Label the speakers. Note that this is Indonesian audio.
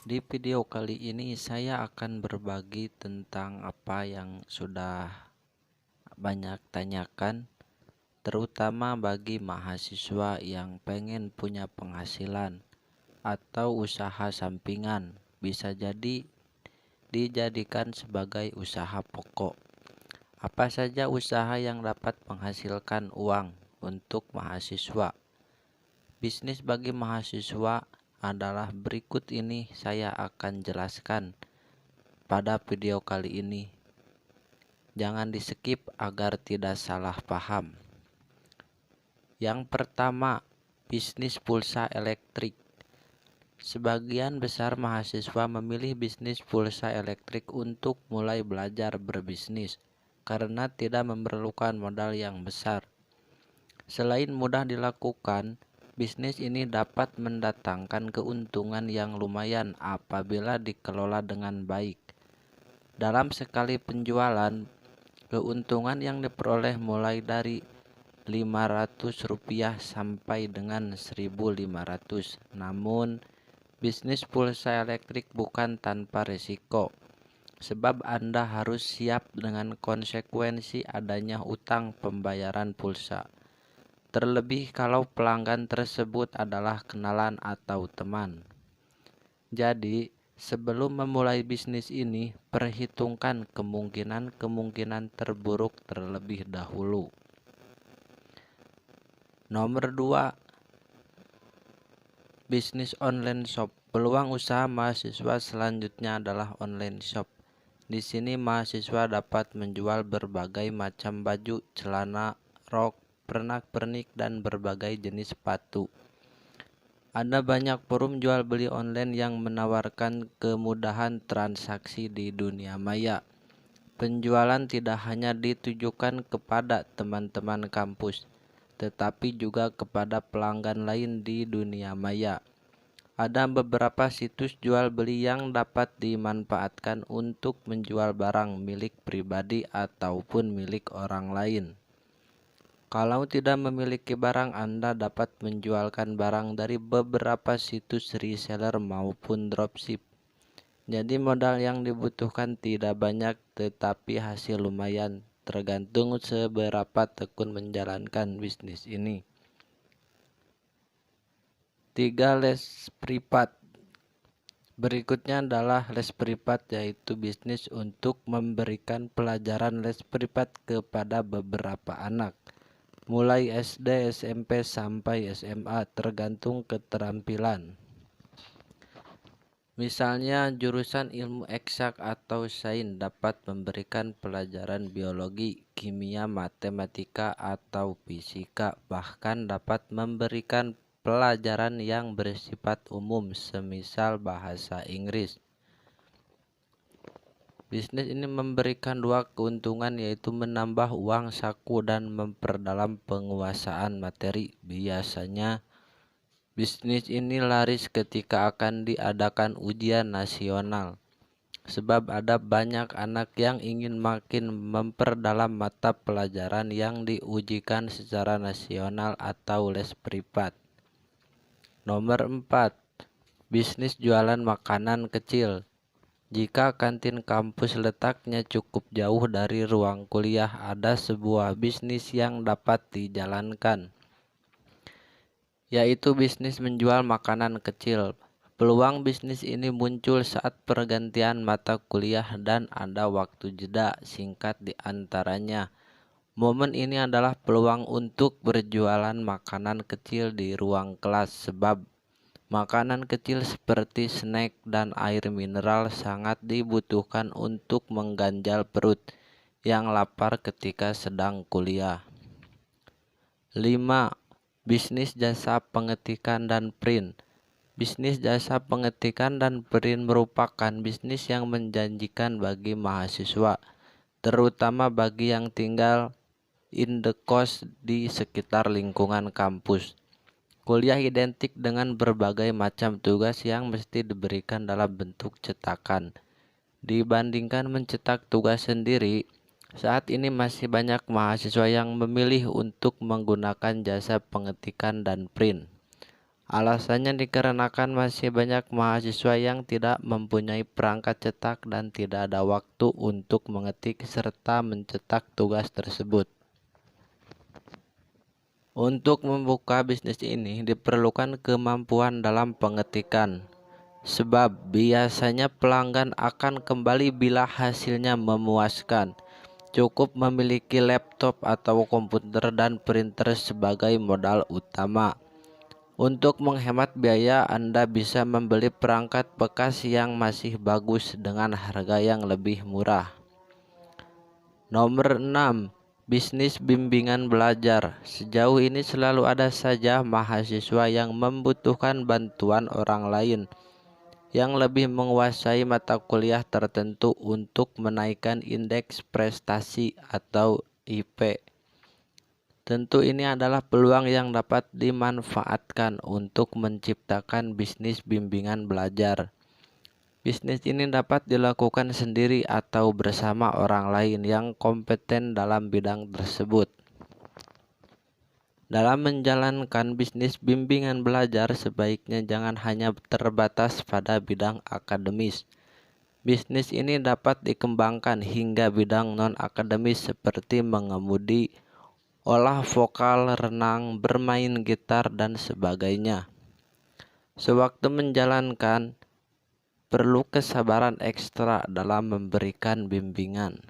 Speaker 1: Di video kali ini saya akan berbagi tentang apa yang sudah banyak tanyakan, terutama bagi mahasiswa yang pengen punya penghasilan atau usaha sampingan, bisa jadi dijadikan sebagai usaha pokok. Apa saja usaha yang dapat menghasilkan uang untuk mahasiswa? Bisnis bagi mahasiswa adalah berikut ini, saya akan jelaskan pada video kali ini. Jangan di skip agar tidak salah paham. Yang pertama, bisnis pulsa elektrik. Sebagian besar mahasiswa memilih bisnis pulsa elektrik untuk mulai belajar berbisnis karena tidak memerlukan modal yang besar. Selain mudah dilakukan, bisnis ini dapat mendatangkan keuntungan yang lumayan apabila dikelola dengan baik. Dalam sekali penjualan, keuntungan yang diperoleh mulai dari Rp500 sampai dengan Rp1.500. Namun, bisnis pulsa elektrik bukan tanpa risiko, sebab Anda harus siap dengan konsekuensi adanya utang pembayaran pulsa. Terlebih kalau pelanggan tersebut adalah kenalan atau teman. Jadi, sebelum memulai bisnis ini, perhitungkan kemungkinan terburuk terlebih dahulu. Nomor 2, bisnis online shop. Peluang usaha mahasiswa selanjutnya adalah online shop. Di sini mahasiswa dapat menjual berbagai macam baju, celana, rok, pernak-pernik, dan berbagai jenis sepatu. Ada banyak forum jual beli online yang menawarkan kemudahan transaksi di dunia maya. Penjualan tidak hanya ditujukan kepada teman-teman kampus, tetapi juga kepada pelanggan lain di dunia maya. Ada beberapa situs jual beli yang dapat dimanfaatkan untuk menjual barang milik pribadi ataupun milik orang lain. Kalau tidak memiliki barang, Anda dapat menjualkan barang dari beberapa situs reseller maupun dropship. Jadi modal yang dibutuhkan tidak banyak, tetapi hasil lumayan, tergantung seberapa tekun menjalankan bisnis ini. 3. Les privat. Berikutnya adalah les privat, yaitu bisnis untuk memberikan pelajaran les privat kepada beberapa anak, mulai SD, SMP, sampai SMA, tergantung keterampilan. Misalnya jurusan ilmu eksak atau sains dapat memberikan pelajaran biologi, kimia, matematika, atau fisika, bahkan dapat memberikan pelajaran yang bersifat umum semisal bahasa Inggris. Bisnis ini memberikan dua keuntungan, yaitu menambah uang saku dan memperdalam penguasaan materi. Biasanya bisnis ini laris ketika akan diadakan ujian nasional, sebab ada banyak anak yang ingin makin memperdalam mata pelajaran yang diujikan secara nasional atau les privat. Nomor 4, bisnis jualan makanan kecil. Jika kantin kampus letaknya cukup jauh dari ruang kuliah, ada sebuah bisnis yang dapat dijalankan, yaitu bisnis menjual makanan kecil. Peluang bisnis ini muncul saat pergantian mata kuliah dan ada waktu jeda singkat di antaranya. Momen ini adalah peluang untuk berjualan makanan kecil di ruang kelas, sebab makanan kecil seperti snack dan air mineral sangat dibutuhkan untuk mengganjal perut yang lapar ketika sedang kuliah. 5. Bisnis jasa pengetikan dan print. Bisnis jasa pengetikan dan print merupakan bisnis yang menjanjikan bagi mahasiswa, terutama bagi yang tinggal in the coast di sekitar lingkungan kampus. Kuliah identik dengan berbagai macam tugas yang mesti diberikan dalam bentuk cetakan. Dibandingkan mencetak tugas sendiri, saat ini masih banyak mahasiswa yang memilih untuk menggunakan jasa pengetikan dan print. Alasannya dikarenakan masih banyak mahasiswa yang tidak mempunyai perangkat cetak dan tidak ada waktu untuk mengetik serta mencetak tugas tersebut. Untuk membuka bisnis ini diperlukan kemampuan dalam pengetikan, sebab biasanya pelanggan akan kembali bila hasilnya memuaskan. Cukup memiliki laptop atau komputer dan printer sebagai modal utama. Untuk menghemat biaya, Anda bisa membeli perangkat bekas yang masih bagus dengan harga yang lebih murah. Nomor 6. Bisnis bimbingan belajar. Sejauh ini selalu ada saja mahasiswa yang membutuhkan bantuan orang lain yang lebih menguasai mata kuliah tertentu untuk menaikkan indeks prestasi atau IP. Tentu ini adalah peluang yang dapat dimanfaatkan untuk menciptakan bisnis bimbingan belajar. Bisnis ini dapat dilakukan sendiri atau bersama orang lain yang kompeten dalam bidang tersebut. Dalam menjalankan bisnis bimbingan belajar, sebaiknya jangan hanya terbatas pada bidang akademis. Bisnis ini dapat dikembangkan hingga bidang non-akademis seperti mengemudi, olah vokal, renang, bermain gitar, dan sebagainya. Sewaktu menjalankan, perlu kesabaran ekstra dalam memberikan bimbingan.